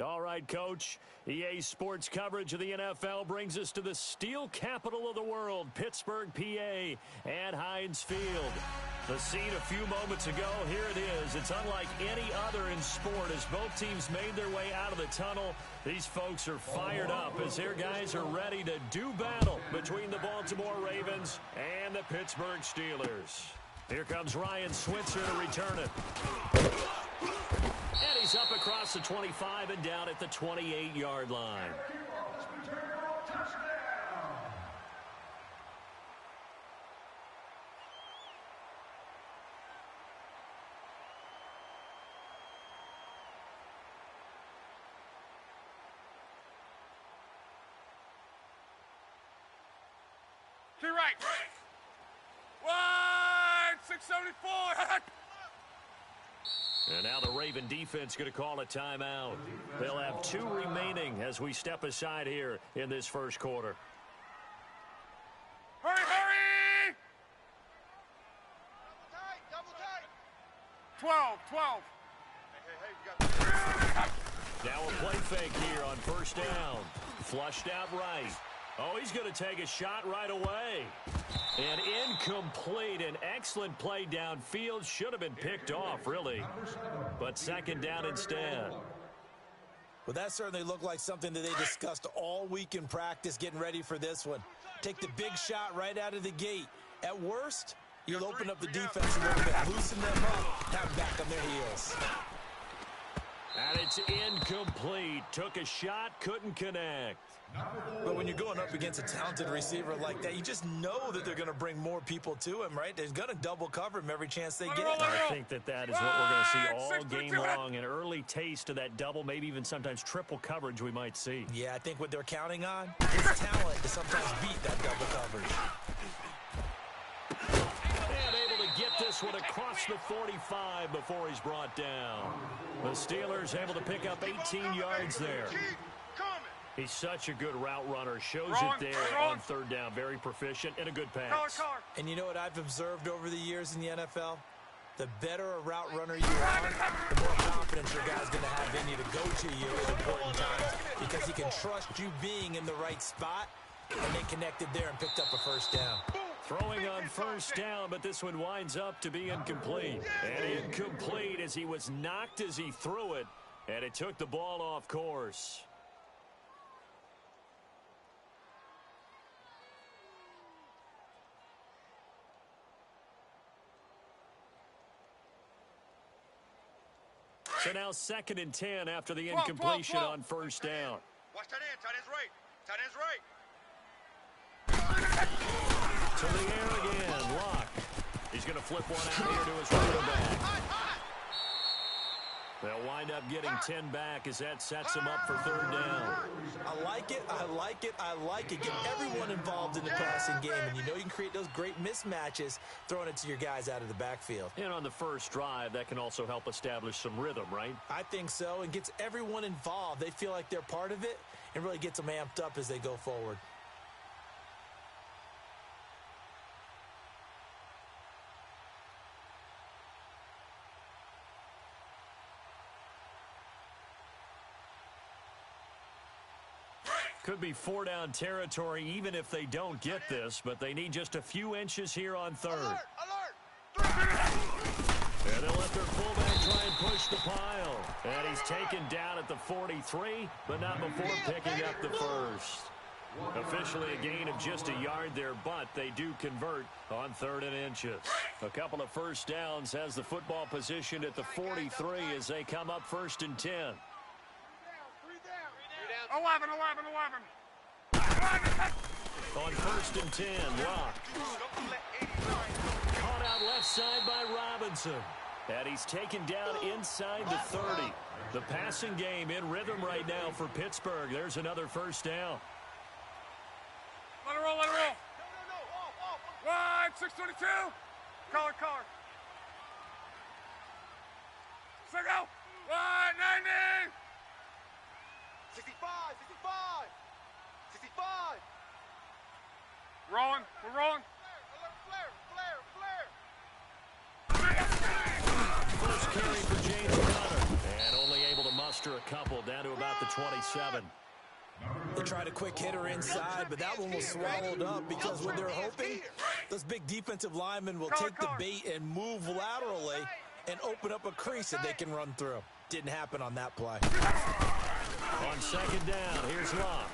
All right, Coach. EA Sports coverage of the NFL brings us to the steel capital of the world, Pittsburgh, PA, at Heinz Field. The scene a few moments ago, here it is. It's unlike any other in sport as both teams made their way out of the tunnel. These folks are fired up as their guys are ready to do battle between the Baltimore Ravens and the Pittsburgh Steelers. Here comes Ryan Switzer to return it. And he's up across the 25 and down at the 28-yard line. To right. 674. And now the Raven defense going to call a timeout. They'll have 2 remaining as we step aside here in this first quarter. Hurry, hurry! Double tight. 12. Now a play fake here on first down. Flushed out right. Oh, he's going to take a shot right away. And incomplete. An excellent play downfield. Should have been picked off, really. But second down instead. Well, that certainly looked like something that they discussed all week in practice getting ready for this one. Take the big shot right out of the gate. At worst, you'll open up the defense a little bit, loosen them up, have them back on their heels. And it's incomplete. Took a shot, couldn't connect. But when you're going up against a talented receiver like that, you just know that they're going to bring more people to him, right? They're going to double cover him every chance they get. I think that is what we're going to see all game long. An early taste of that double, maybe even sometimes triple coverage we might see. Yeah, I think what they're counting on is talent to sometimes beat that double coverage. And able to get this one across the 45 before he's brought down. The Steelers able to pick up 18 yards there. He's such a good route runner. Shows it there on third down. Very proficient and a good pass. And you know what I've observed over the years in the NFL? The better a route runner you are, the more confidence your guy's going to have in you to go to you at important times because he can trust you being in the right spot, and they connected there and picked up a first down. Throwing on first down, but this one winds up to be incomplete. And incomplete as he was knocked as he threw it, and it took the ball off course. So now 2nd and 10 after the incompletion on first down. Watch tight end. Tight end's right. Tight end's right. To the air again. Lock. He's going to flip one out here to his running back. They'll wind up getting 10 back as that sets him up for third down. I like it. Get everyone involved in the passing game, and you know you can create those great mismatches throwing it to your guys out of the backfield. And on the first drive, that can also help establish some rhythm, right? I think so, and gets everyone involved. They feel like they're part of it and really gets them amped up as they go forward. Could be 4-down territory even if they don't get this, but they need just a few inches here on third. And they'll let their fullback try and push the pile. And he's taken down at the 43, but not before picking up the first. Officially a gain of just a yard there, but they do convert on 3rd and inches. A couple of first downs has the football positioned at the 43 as they come up 1st and 10. 11. On 1st and 10, Rock. Caught out left side by Robinson. And he's taken down inside the 30. The passing game in rhythm right now for Pittsburgh. There's another first down. Let it roll. 622. Collar. Go. 90. 65. Rolling. We're rolling. First carry for James Conner. And only able to muster muster a couple down to about the 27. They tried a quick hitter inside, but that one was swallowed up because what they're hoping, those big defensive linemen will take the bait and move laterally and open up a crease that they can run through. Didn't happen on that play. On second down, here's Locke.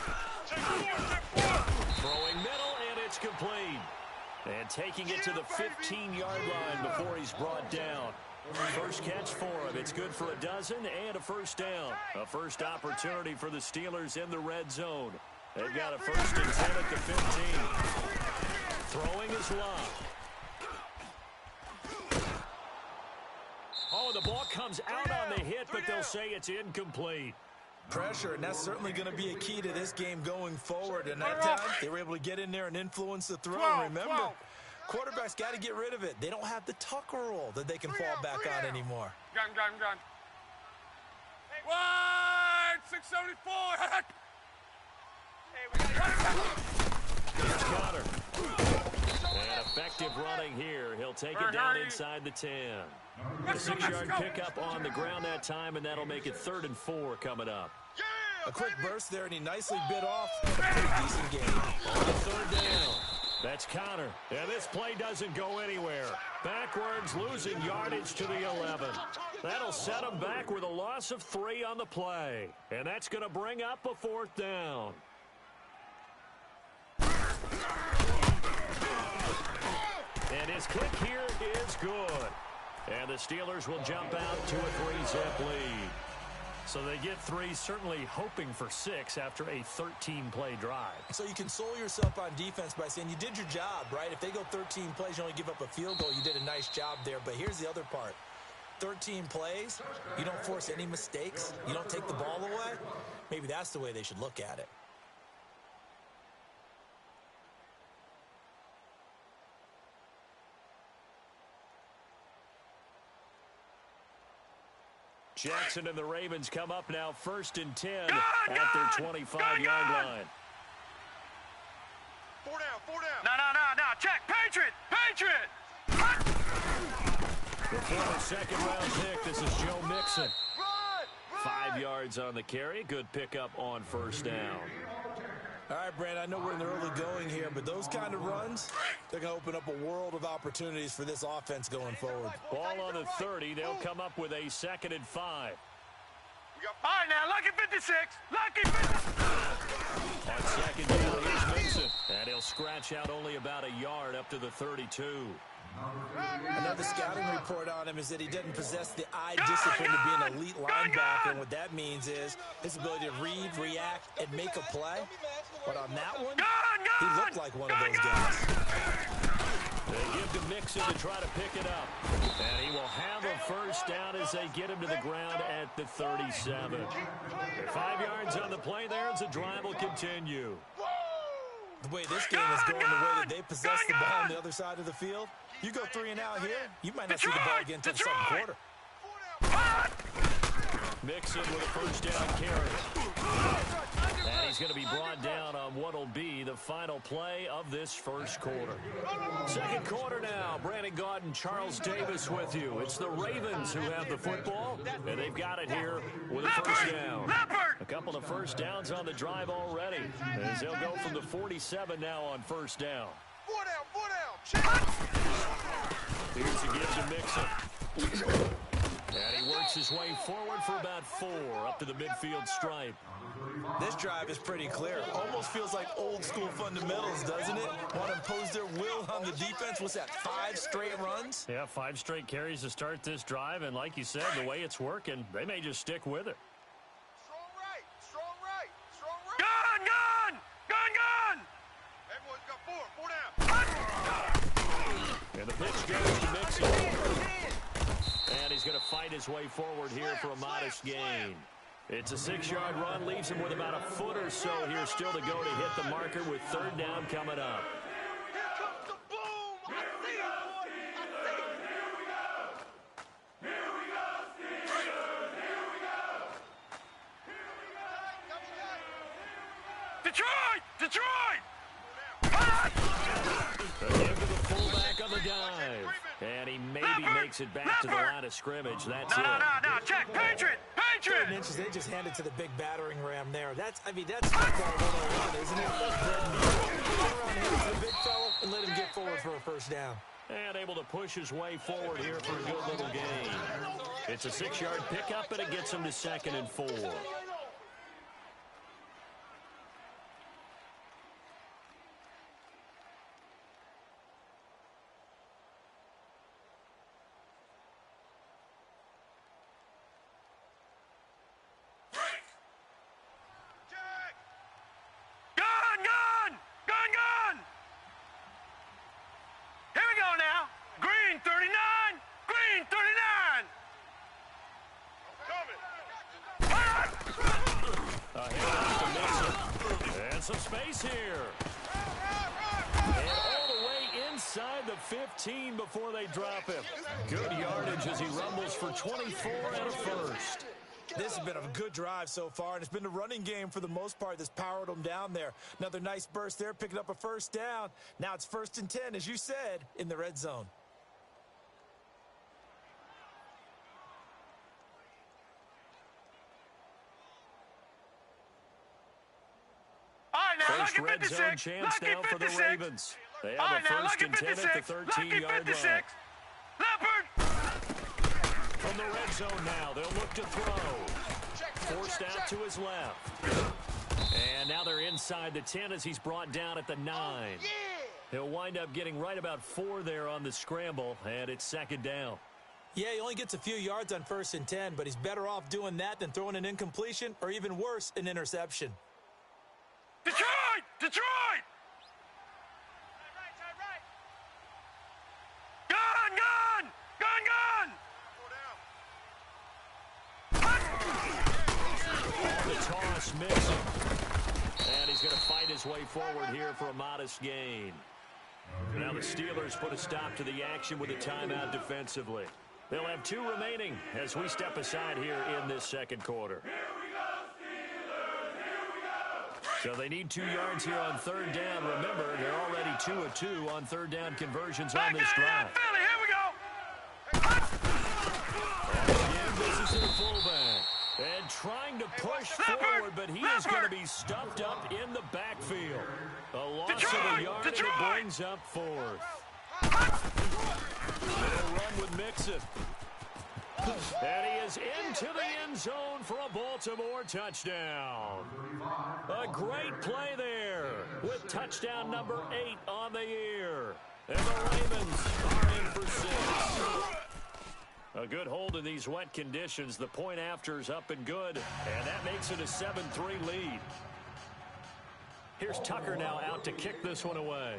Throwing middle, and it's complete. And taking it to the 15-yard line before he's brought down. First catch for him. It's good for a dozen and a first down. A first opportunity for the Steelers in the red zone. They've got a first and 10 at the 15. Throwing is Locke. Oh, the ball comes out on the hit, but they'll say it's incomplete. Pressure, and that's certainly going to be a key to this game going forward. And that time, they were able to get in there and influence the throw. And remember, quarterbacks got to get rid of it. They don't have the tucker roll that they can fall back on anymore. Gun. Wide, 674. Here's Connor. And effective running here. He'll take it down inside the 10. A 6-yard pickup on the ground that time, and that'll make it 3rd and 4 coming up. A quick burst there, and he nicely bit off a pretty decent game. On the 3rd down. That's Connor. And this play doesn't go anywhere. Backwards, losing yardage to the 11. That'll set him back with a loss of 3 on the play. And that's going to bring up a 4th down. And his kick here is good. And the Steelers will jump out to a 3-zip lead. So they get 3, certainly hoping for 6 after a 13-play drive. So you console yourself on defense by saying you did your job, right? If they go 13 plays, you only give up a field goal, you did a nice job there. But here's the other part. 13 plays, you don't force any mistakes, you don't take the ball away. Maybe that's the way they should look at it. Jackson and the Ravens come up now 1st and 10 at their 25-yard line. 4 down. No. Check. Patriot. The former second-round pick, this is Joe Mixon. 5 yards on the carry. Good pickup on 1st down. All right, Brand, I know we're in the early going here, but those kind of runs, they're going to open up a world of opportunities for this offense going forward. Ball on the 30. They'll come up with a 2nd and 5. All right, now, lucky 56. Lucky 56. On 2nd down, here's Mixon. And he'll scratch out only about a yard up to the 32. Another scouting report on him is that he doesn't possess the eye discipline to be an elite linebacker, and what that means is his ability to read, react, and make a play. But on that one, he looked like one of those guys. They give to Mixon to try to pick it up. And he will have a 1st down as they get him to the ground at the 37. 5 yards on the play there as the drive will continue. The way this game is going, the way that they possess the ball on the other side of the field, you go 3 and out here, you might not see the ball again until the 2nd quarter. Mixon with a 1st down carry. And he's going to be brought down on what will be the final play of this 1st quarter. 2nd quarter now. Brandon Gaudin, Charles Davis with you. It's the Ravens who have the football, and they've got it here with a 1st down. A couple of 1st downs on the drive already, as they'll go from the 47 now on 1st down. 4 down. Here's a give to Mixon. And he works his way forward for about 4 up to the midfield stripe. This drive is pretty clear. Almost feels like old school fundamentals, doesn't it? Want to impose their will on the defense. What's that, 5 straight runs? Yeah, 5 straight carries to start this drive. And like you said, the way it's working, they may just stick with it. Strong right. Gun. Everyone's got 4 down. And the pitch goes to Mixon. And he's going to fight his way forward here for a modest gain. It's a 6-yard run, leaves him with about a foot or so here still to go to hit the marker with 3rd down coming up. Here comes the boom. I see it, boy. Here we go, Steelers. Here we go. Detroit. A give to the fullback on the dive. And he maybe makes it back to the line of scrimmage. That's it. No. Check. Patriot. 3rd and inches, they just handed to the big battering ram there. That's football 101, isn't it? Get around here to the big fella and let him get forward for a first down. And able to push his way forward here for a good little gain. It's a 6-yard pickup, and it gets him to 2nd and 4. Some space here. And all the way inside the 15 before they drop him. Good yardage as he rumbles for 24 and a first. This has been a good drive so far, and it's been the running game for the most part that's powered them down there. Another nice burst there, picking up a first down. Now it's 1st and 10, as you said, in the red zone. First red zone chance now for the Ravens. They have a 1st and 10 at the 13-yard line. From the red zone now, they'll look to throw. Forced out to his left. And now they're inside the 10 as he's brought down at the 9. He'll wind up getting right about 4 there on the scramble, and it's 2nd down. Yeah, he only gets a few yards on 1st and 10, but he's better off doing that than throwing an incompletion or even worse, an interception. Detroit! Detroit! Gun! Gun! Gun! The toss missed. And he's going to fight his way forward here for a modest gain. Now the Steelers put a stop to the action with a timeout defensively. They'll have 2 remaining as we step aside here in this 2nd quarter. So they need 2 yards here on 3rd down. Remember, they're already 2 of 2 on 3rd down conversions on this drive. Philly, here we go. Again, this is to the fullback. And trying to push forward, but he is going to be stuffed up in the backfield. A loss of a yard, and it brings up 4th. They'll run with Mixon. And he is into the end zone for a Baltimore touchdown. A great play there with touchdown number 8 on the year. And the Ravens are in for 6. A good hold in these wet conditions. The point after is up and good, and that makes it a 7-3 lead. Here's Tucker now out to kick this one away.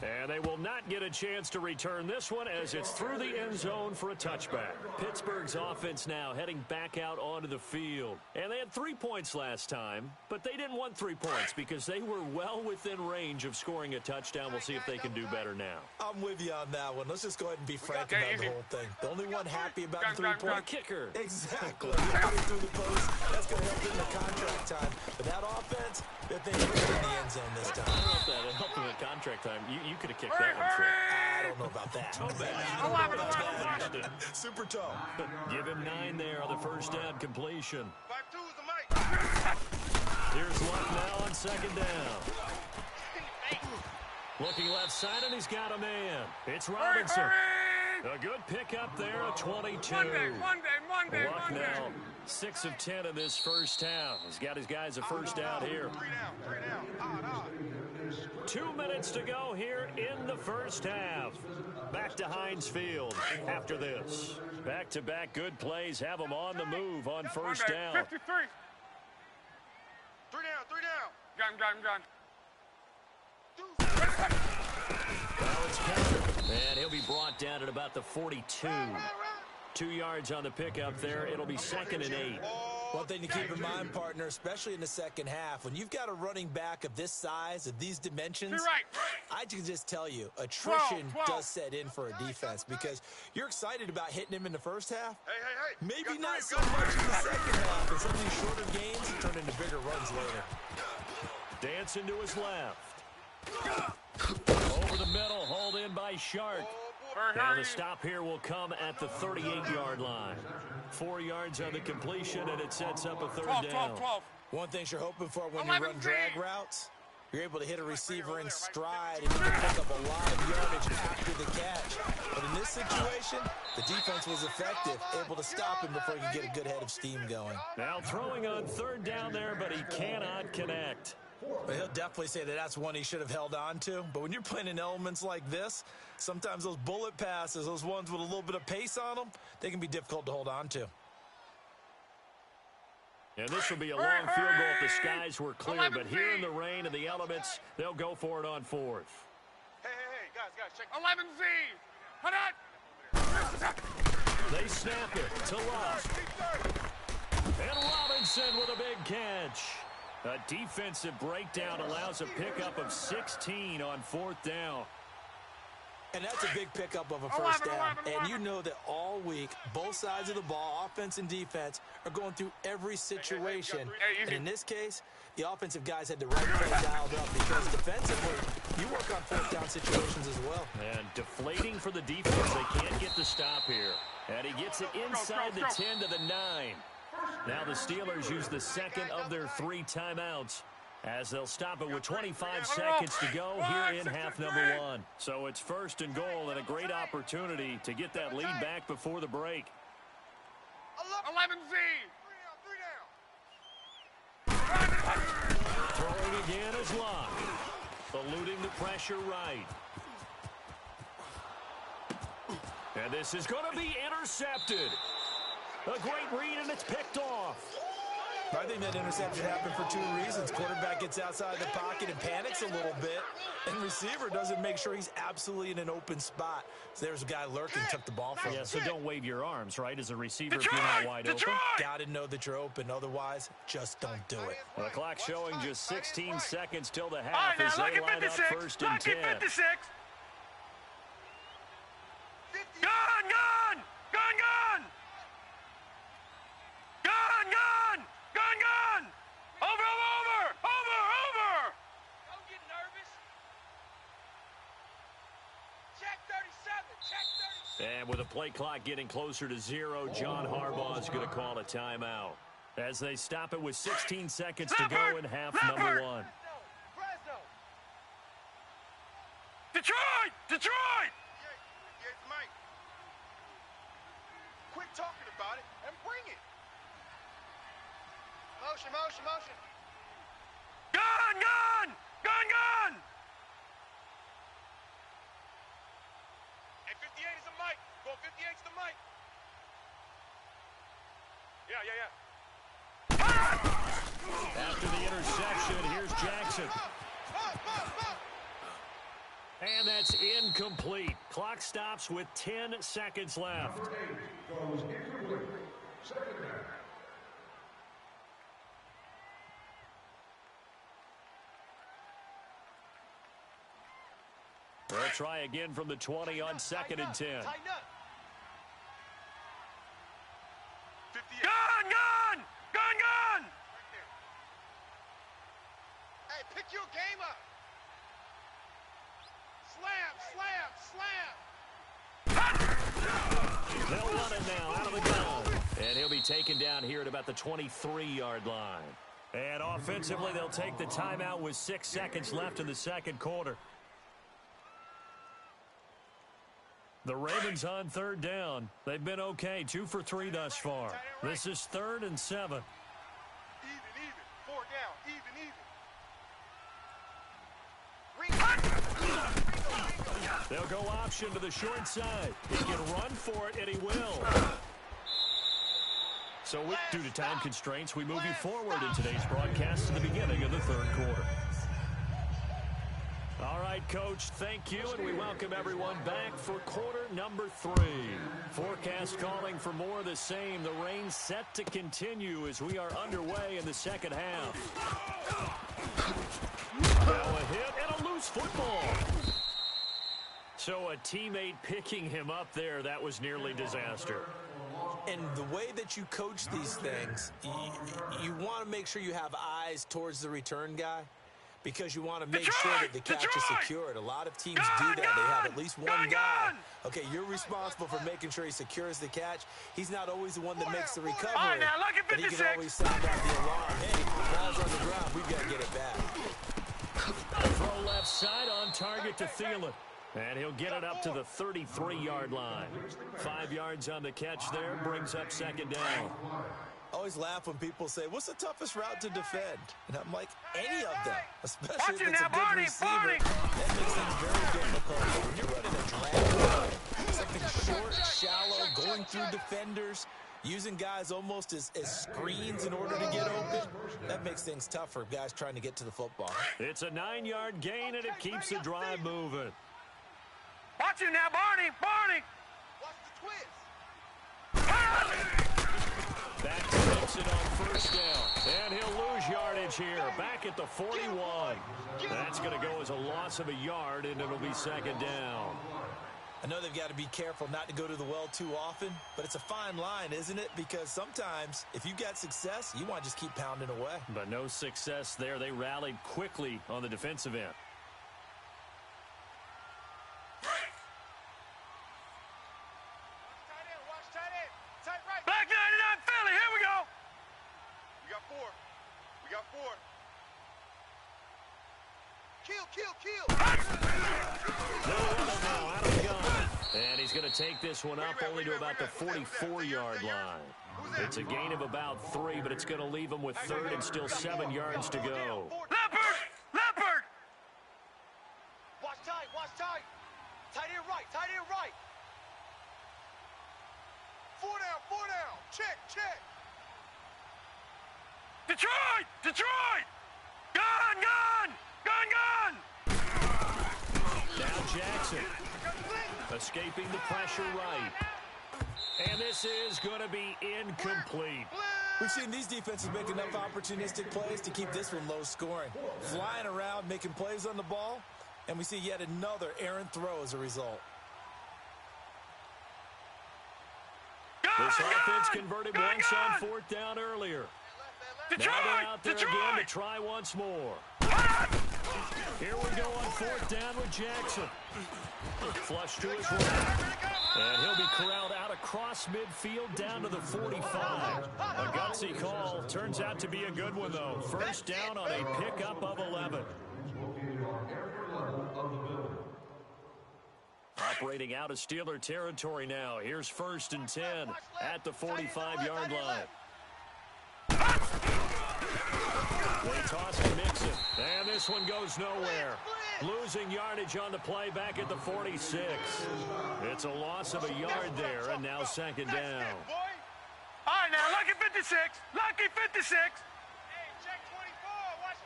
And they will not get a chance to return this one as it's through the end zone for a touchback. Pittsburgh's offense now heading back out onto the field. And they had 3 points last time, but they didn't want 3 points because they were well within range of scoring a touchdown. We'll see if they can do better now. I'm with you on that one. Let's just go ahead and be frank about the whole thing. The only one happy about the 3-point kicker. Exactly. Through the post. That's going to help in the contract time. But that offense, if they put it in the end zone this time. I don't know if that helped in the contract time. You could have kicked that one for it. I don't know about that. Super tall. Give him 9 there on the first down completion. 5-2 is the mic. Here's Luck now on 2nd down. Looking left side, and he's got a man. It's Robinson. A good pickup there, a 22. Luck now 6 of 10 in this first half. He's got his guys a first down here. 3 down. 2 minutes to go here in the first half. Back to Heinz Field after this. Back-to-back good plays have them on the move on first down. 53. 3 down. Gun. Now it's counted, and he'll be brought down at about the 42. 2 yards on the pickup there. It'll be 2nd and 8. One thing to keep in mind, partner, especially in the second half, when you've got a running back of this size, of these dimensions, I can just tell you, attrition does set in for a defense because you're excited about hitting him in the first half. Maybe not so much in the second half, and some of these shorter gains turn into bigger runs later. Dancing to his left. Over the middle, hauled in by Shark. And the stop here will come at the 38-yard line. 4 yards on the completion, and it sets up a third down. One thing you're hoping for when you run drag routes, you're able to hit a receiver in stride, and you can pick up a lot of yardage after the catch. But in this situation, the defense was effective, able to stop him before he could get a good head of steam going. Now throwing on third down there, but he cannot connect. Well, he'll definitely say that that's one he should have held on to. But when you're playing in elements like this, sometimes those bullet passes, those ones with a little bit of pace on them, they can be difficult to hold on to. And this will be a long field goal if the skies were clear. But here in the rain and the elements, they'll go for it on fourth. Hey, guys, check. 11Z. They snap it to Love. And Robinson with a big catch. A defensive breakdown allows a pickup of 16 on fourth down. And that's a big pickup of a first down. And you know that all week, both sides of the ball, offense and defense, are going through every situation. And in this case, the offensive guys had the right play dialed up because defensively, you work on fourth down situations as well. And deflating for the defense. They can't get the stop here. And he gets it inside the 10 to the 9. Now the Steelers use the second of their 3 timeouts, as they'll stop it with 25 seconds to go here in half number 1. So it's first and goal and a great opportunity to get that lead back before the break. 11Z. Throwing again is Locke. Eluding the pressure right. And this is going to be intercepted. A great read, and it's picked off. I think that interception happened for 2 reasons. Quarterback gets outside the pocket and panics a little bit, and receiver doesn't make sure he's absolutely in an open spot. So there's a guy lurking, took the ball from him. Yeah, so don't wave your arms, right, as a receiver if you're not wide open. Got to know that you're open. Otherwise, just don't do it. Well, the clock showing just 16 seconds till the half as they line up first and 10. Gun! Over! Don't get nervous. Check 37. And with the play clock getting closer to 0, John Harbaugh is going to call a timeout as they stop it with 16 seconds to go in half number 1. Detroit! Here's Mike. Quit talking about it and bring it. Motion. Gun! Hey, 58 is the mic. Go 58 is the mic. Yeah. After the interception, here's Jackson. And that's incomplete. Clock stops with 10 seconds left. They'll try again from the 20 on 2nd and 10. Tighten up. Gun! Hey, pick your game up. Slam! They'll run it now out of the gun. And he'll be taken down here at about the 23-yard line. And offensively, they'll take the timeout with 6 seconds left in the second quarter. The Ravens on third down. They've been okay, 2 for 3 thus far. This is 3rd and 7. Even. 4 down. They'll go option to the short side. He can run for it, and he will. So due to time constraints, we move you forward in today's broadcast to the beginning of the third quarter. All right, Coach, thank you, and we welcome everyone back for quarter number 3. Forecast calling for more of the same. The rain set to continue as we are underway in the second half. Now a hit and a loose football. So a teammate picking him up there, that was nearly disaster. And the way that you coach these things, you want to make sure you have eyes towards the return guy. because you want to make sure that the catch is secured. A lot of teams do that. They have at least one guy. Okay, you're responsible for making sure he secures the catch. He's not always the one that makes the recovery. All right, now, lucky but he 56. can always sound out the alarm. Hey, ball's on the ground. We've got to get it back. Throw left side on target to Thielen. And he'll get it up to the 33-yard line. 5 yards on the catch there, brings up second down. I always laugh when people say, what's the toughest route to defend? And I'm like, any of them, especially if it's a good receiver. That makes things very difficult. When you're running a drag route, something short, shallow, going through defenders, using guys almost as screens in order to get open, that makes things tough for guys trying to get to the football. It's a 9-yard gain, and it keeps the drive moving. Watch him now, Barney! Barney! Watch the twist. Back to Mixon on first down. And he'll lose yardage here. Back at the 41. That's going to go as a loss of a yard, and it'll be second down. I know they've got to be careful not to go to the well too often, but it's a fine line, isn't it? Because sometimes, if you've got success, you want to just keep pounding away. But no success there. They rallied quickly on the defensive end. Black 99 Philly, here we go! We got 4. We got 4. Kill. Now out of the gun. And he's going to take this one up only to about the 44-yard line. It's a gain of about 3, but it's going to leave him with third and still 7 yards to go. Leopard! Leopard! Watch tight. Tight end right. 4 down. Check. Detroit! Gun! Now Jackson escaping the pressure right. And this is going to be incomplete. We've seen these defenses make enough opportunistic plays to keep this one low scoring. Flying around, making plays on the ball, and we see yet another errant throw as a result. This offense converted once on fourth down earlier. Now they're out there again to try once more. Here we go on fourth down with Jackson. Flush to his right. And he'll be corralled out across midfield down to the 45. A gutsy call. Turns out to be a good one, though. First down on a pickup of 11. Operating out of Steeler territory now. Here's first and 10 at the 45-yard line. They toss and mix it. And this one goes nowhere. Losing yardage on the play back at the 46. It's a loss of a yard there, and now second down. All right, now, lucky 56. Lucky 56. Hey, check 24. Watch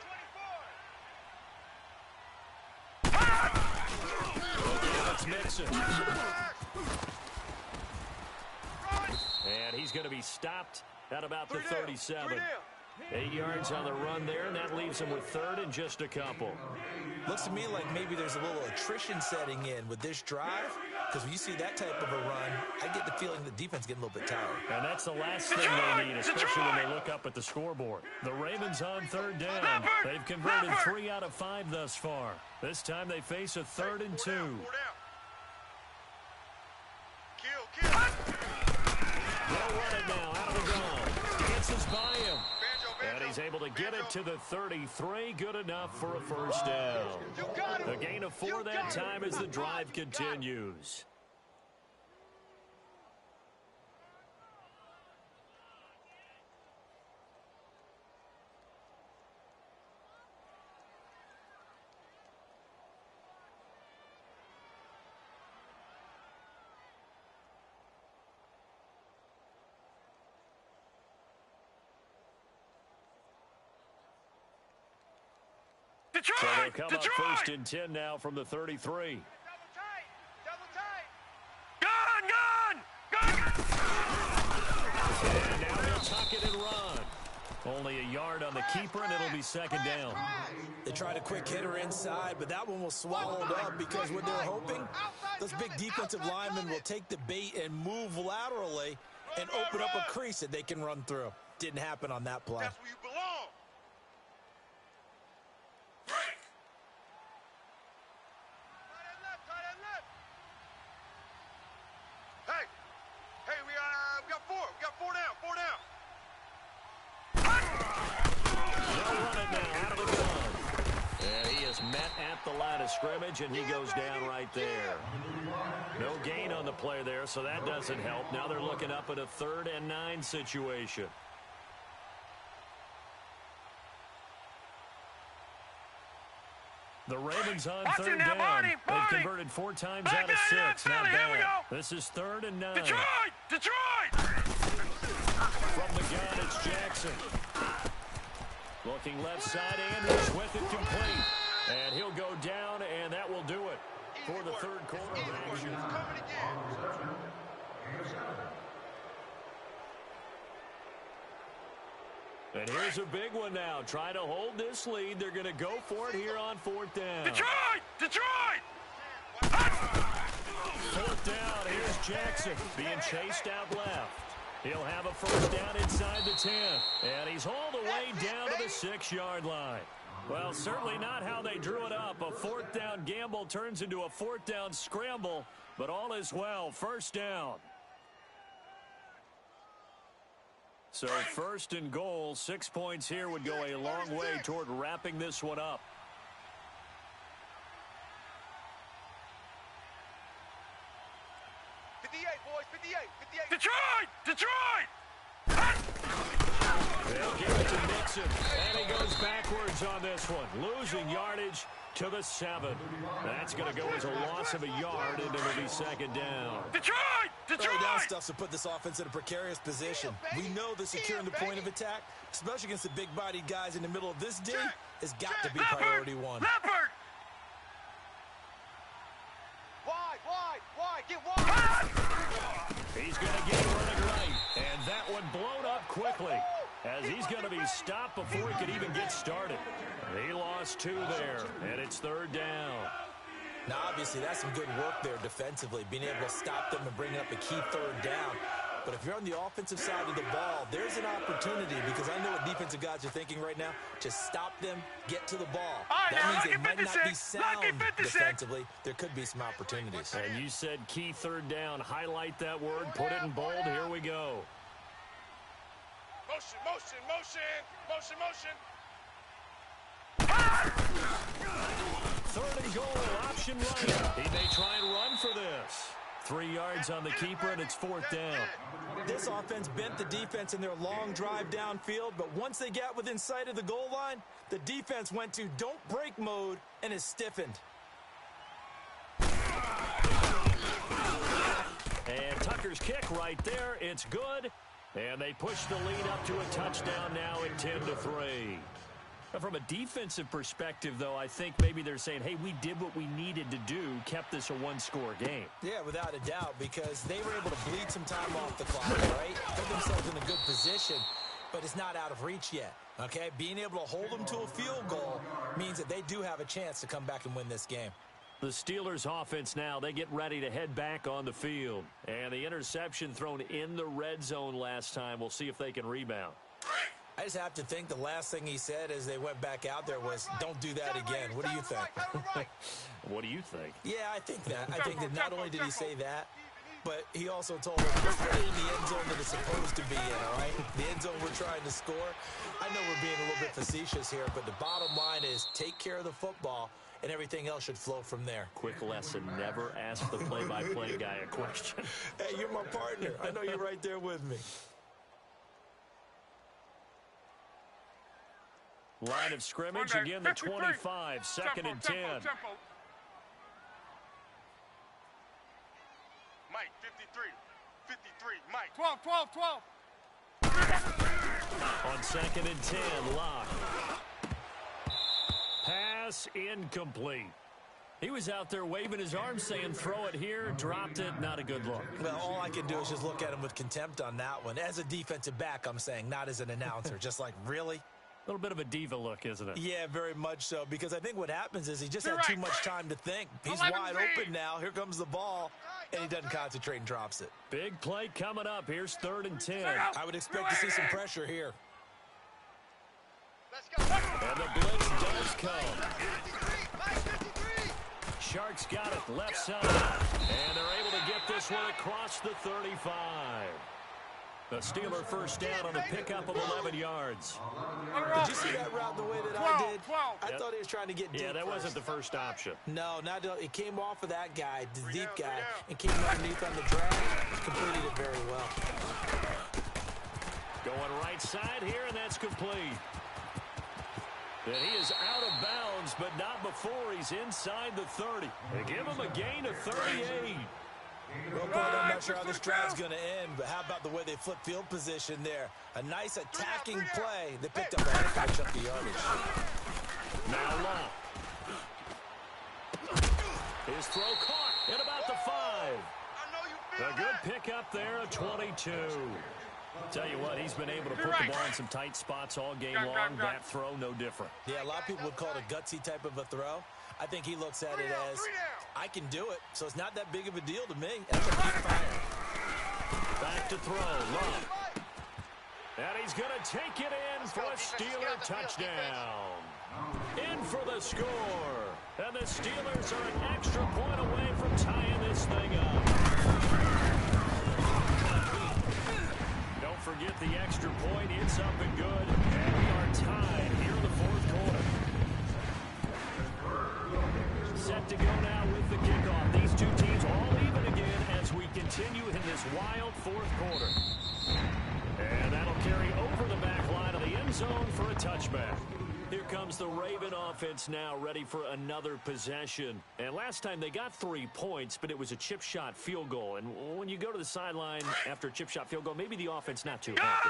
24. Let's mix it. And he's going to be stopped at about the 37. 8 yards on the run there, and that leaves him with third and just a couple. Looks to me like maybe there's a little attrition setting in with this drive, because when you see that type of a run, I get the feeling the defense getting a little bit tired. And that's the last thing they need, especially when they look up at the scoreboard. The Ravens on third down. They've converted 3 out of 5 thus far. This time they face a 3rd and 2. Kill. They'll run it now out of the gun. Dances by him. And he's able to get it to the 33. Good enough for a first down. A gain of 4 that time as the drive continues. So they'll come up first and 10 now from the 33. Double tight. Gun! And now they'll tuck it and run. Only a yard on the keeper, and it'll be second down. They tried a quick hitter inside, but that one was swallowed up because what they're hoping, those big defensive linemen will take the bait and move laterally and open up a crease that they can run through. Didn't happen on that play. That's where you belong. scrimmage, and he goes down right there. No gain on the play there, so that doesn't help. Now they're looking up at a 3rd and 9 situation. The Ravens on 3rd down. They've converted 4 times out of 6. Not bad. This is 3rd and 9. Detroit! From the gun, it's Jackson. Looking left side, Andrews with it complete. And he'll go down, and that will do it for the 3rd quarter of action. And here's a big one now. Trying to hold this lead. They're going to go for it here on 4th down. Detroit! 4th down. Here's Jackson being chased out left. He'll have a 1st down inside the 10. And he's hauled away down to the 6-yard line. Well, certainly not how they drew it up. A 4th down gamble turns into a 4th down scramble. But all is well. 1st down. So 1st and goal, 6 points here would go a long way toward wrapping this one up. Detroit! They'll give it to Nixon, and he goes backwards on this one, losing yardage to the 7. That's going to go as a loss of a yard, and it'll be 2nd down. Detroit! Third down stuff to put this offense in a precarious position. We know that securing the point of attack, especially against the big-bodied guys in the middle of this D, has got to be priority 1. Leopard! Wide, get wide! He's going to get it running right, and that one blown up quickly as he's going to be stopped before he could even get started. He lost 2 there, and it's 3rd down. Now, obviously, that's some good work there defensively, being able to stop them and bring up a key 3rd down. But if you're on the offensive side of the ball, there's an opportunity, because I know what defensive guys are thinking right now. Just stop them, get to the ball. That means they might not be sound defensively. There could be some opportunities. And you said key 3rd down. Highlight that word. Put it in bold. Here we go. Motion. 3rd and goal. Option runner. He may try and run for this. 3 yards on the keeper, and it's 4th down. This offense bent the defense in their long drive downfield, but once they got within sight of the goal line, the defense went to don't break mode and is stiffened. And Tucker's kick right there. It's good. And they push the lead up to a touchdown now at 10-3. From a defensive perspective, though, I think maybe they're saying, hey, we did what we needed to do, kept this a 1-score game. Yeah, without a doubt, because they were able to bleed some time off the clock, right? Put themselves in a good position, but it's not out of reach yet, okay? Being able to hold them to a field goal means that they do have a chance to come back and win this game. The Steelers offense now, they get ready to head back on the field. And the interception thrown in the red zone last time. We'll see if they can rebound. I just have to think the last thing he said as they went back out there was, don't do that again. What do you think? What do you think? Yeah, I think that. I think that not only did he say that, but he also told them, let's put it in the end zone that it's supposed to be in, all right? The end zone we're trying to score. I know we're being a little bit facetious here, but the bottom line is take care of the football, and everything else should flow from there. Quick lesson, never ask the play-by-play guy a question. Hey, you're my partner. I know you're right there with me. Line of scrimmage, again the 25, 2nd and 10. Mike, 53, Mike. 12. On 2nd and 10, Locke. Pass incomplete. He was out there waving his arms saying throw it here, dropped it, not a good look. Well, all I can do is just look at him with contempt on that one. As a defensive back, I'm saying, not as an announcer. Just like, really? A little bit of a diva look, isn't it? Yeah, very much so, because I think what happens is he just had too much time to think. He's wide open now. Here comes the ball, and he doesn't concentrate and drops it. Big play coming up. Here's 3rd and 10. I would expect to see some pressure here. And the blitz does come. Sharks got it left side. And they're able to get this one across the 35. A Steeler first down on a pickup of 11 yards. Did you see that route the way that I did? I thought he was trying to get deep. Yeah, that first. wasn't the first option. No, it came off of that guy, the deep guy, and came underneath on the drag. Completed it very well. Going right side here, and that's complete. And he is out of bounds, but not before he's inside the 30. They give him a gain of 38. Well, I'm not sure how this drive's going to end, but how about the way they flip field position there? A nice attacking play. They picked up a heck of a chunk of yardage. Now Long. His throw caught at about the 5. A good pickup there, a 22. Tell you what, he's been able to put the ball in some tight spots all game long. That throw, no different. Yeah, a lot of people would call it a gutsy type of a throw. I think he looks at it as, I can do it, so it's not that big of a deal to me. And I'm going to keep firing. Back to throw, Love. And he's going to take it in for a Steeler touchdown. In for the score. And the Steelers are an extra point away from tying this thing up. Don't forget the extra point. It's up and good. And we are tied here in the fourth quarter. Set to go now with the kickoff. These two teams all even again as we continue in this wild fourth quarter. And that'll carry over the back line of the end zone for a touchback. Here comes the Raven offense now, ready for another possession. And last time they got 3 points, but it was a chip shot field goal. And when you go to the sideline after a chip shot field goal, maybe the offense not too happy.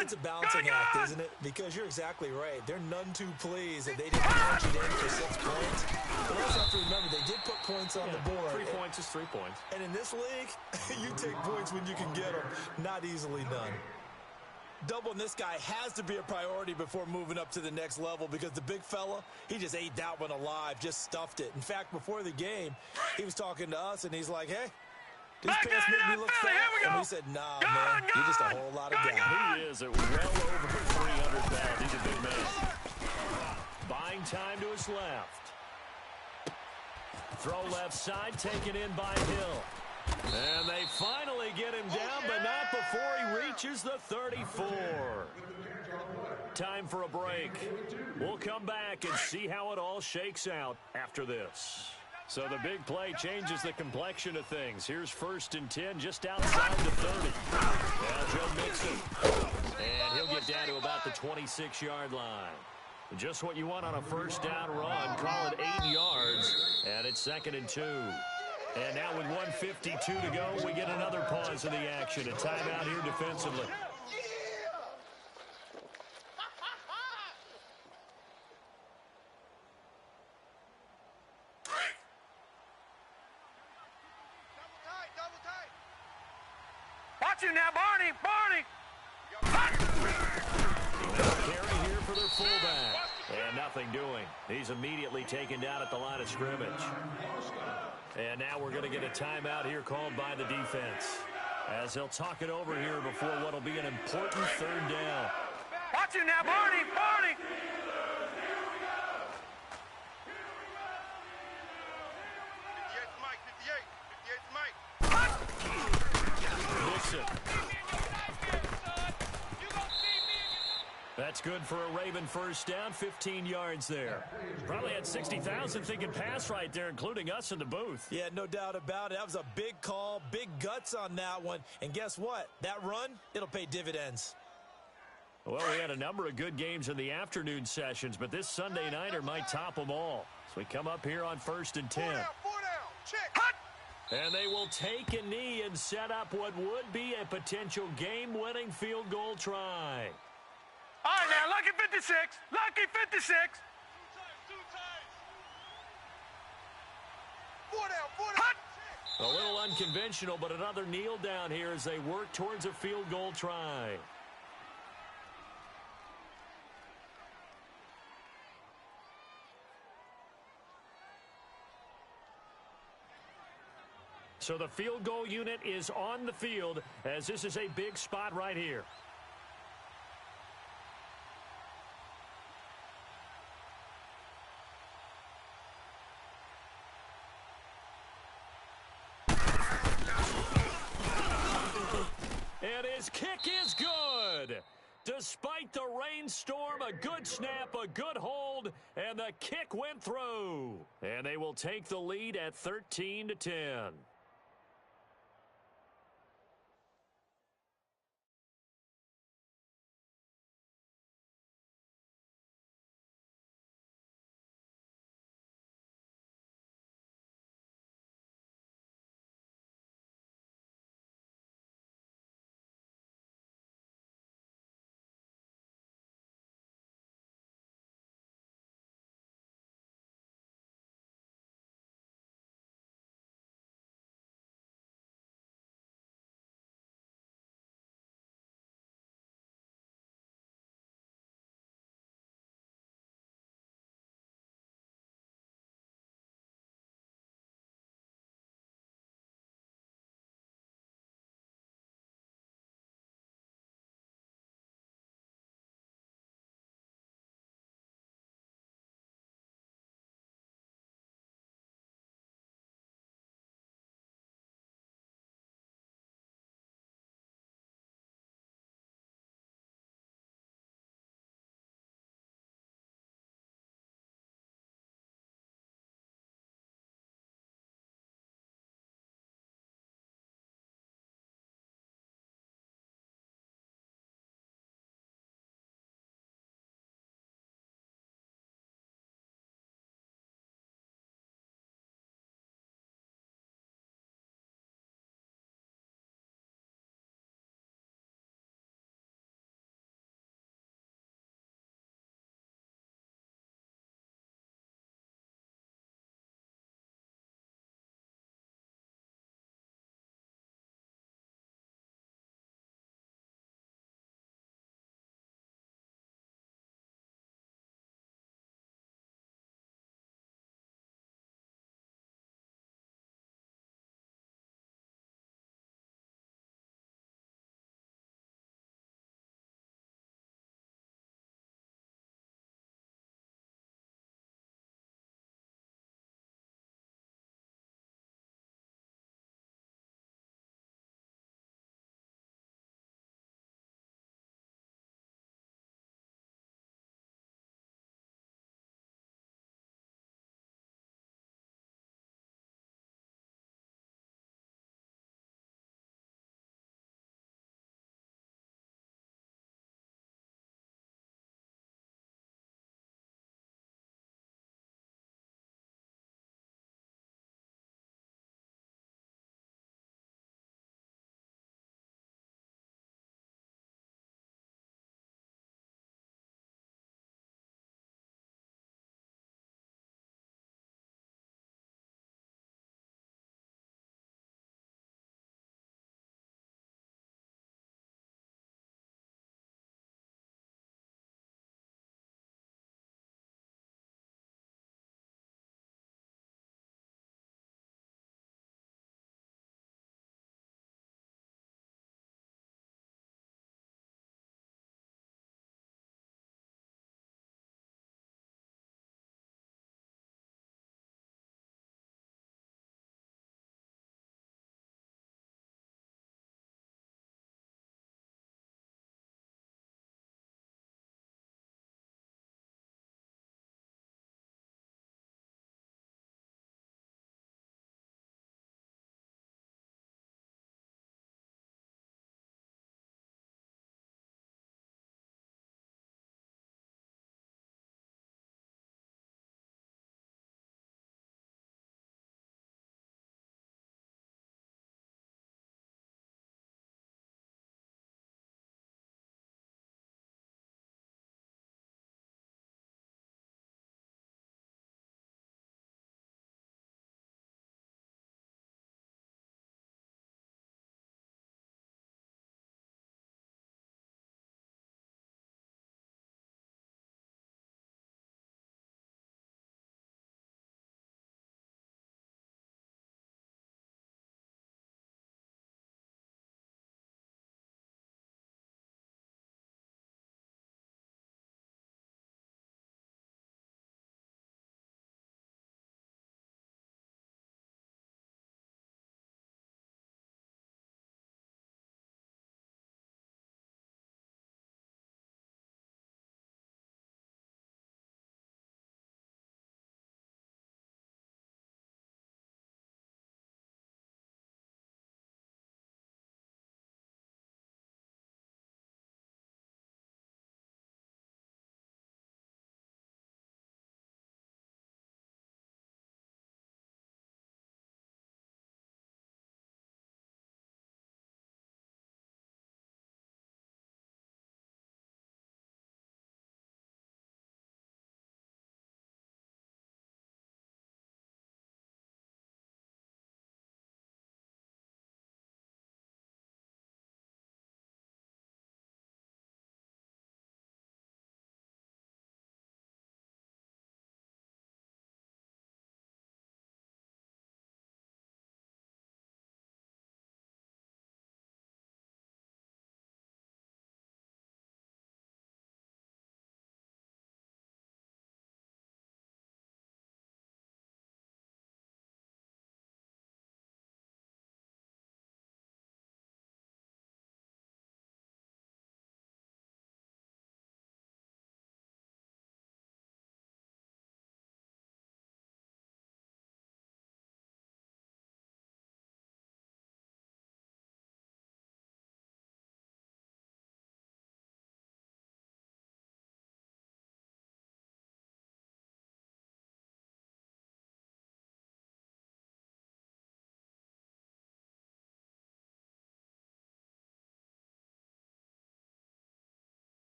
It's a balancing act, isn't it? Because you're exactly right. They're none too pleased that they didn't punch it in for 6 points. But also have to remember, they did put points on the board. 3 points is 3 points. And in this league, you take points when you can get them. Not easily done. Doubling this guy has to be a priority before moving up to the next level because the big fella, he just ate that one alive, just stuffed it. In fact, before the game, he was talking to us, and he's like, hey, these pants make me look fat. And we said, nah, man, you're just a whole lot of guy. He is at well over 300 pounds. He's a big man. Buying time to his left. Throw left side, taken in by Hill. And they finally get him down, but not before he reaches the 34. Time for a break. We'll come back and see how it all shakes out after this. So the big play changes the complexion of things. Here's 1st and 10 just outside the 30. Now Joe Mixon. And he'll get down to about the 26-yard line. Just what you want on a first down run. Call it 8 yards. And it's 2nd and 2. And now with 1:52 to go, we get another pause in the action. A timeout here defensively. Double tight. Watch him now, Barney. Carry here for their fullback. And nothing doing. He's immediately taken down at the line of scrimmage. And now we're going to get a timeout here called by the defense. As they'll talk it over here before what will be an important 3rd down. Watch him now, Barney. 58's Mike. That's good for a Raven first down, 15 yards there. Probably had 60,000 thinking pass right there, including us in the booth. Yeah, no doubt about it. That was a big call, big guts on that one. And guess what? That run, it'll pay dividends. Well, we had a number of good games in the afternoon sessions, but this Sunday nighter might top them all. So we come up here on 1st and 10. 4 down. Check. Hut. And they will take a knee and set up what would be a potential game-winning field goal try. All right, now, lucky 56. Lucky 56. 4 down. Hut. A little unconventional, but another kneel down here as they work towards a field goal try. So the field goal unit is on the field as this is a big spot right here. And His kick is good. Despite the rainstorm, a good snap, a good hold, and the kick went through. And they will take the lead at 13-10.